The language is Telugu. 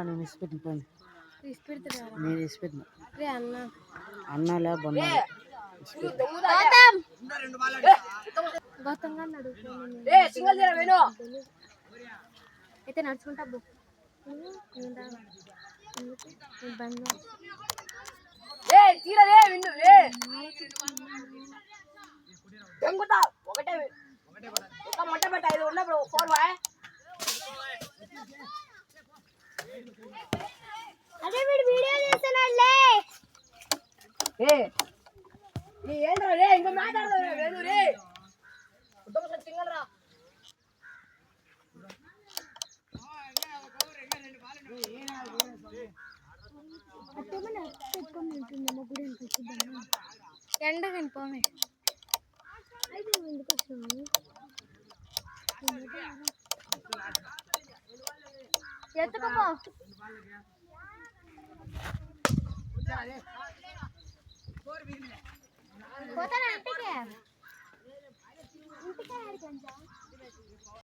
నేను ఇసిపెట్టిపోయింది. నేను ఇసిపెట్టిన అన్నలా బొమ్మ అయితే నడుచుకుంటా ఒకటే మొట్ట పెట్ట ఐదు ఉన్నప్పుడు 4 అదే వీడు వీడియో చేస్తున్నాడులే. ఏంట్రా రే ఇంకో మాట్లాడదు రే సింగల్రా ఎండ కనిపోమే ఎందుకు వచ్చినాము ఎత్తుకపో పోతాను ఇంటికి ఇంటికి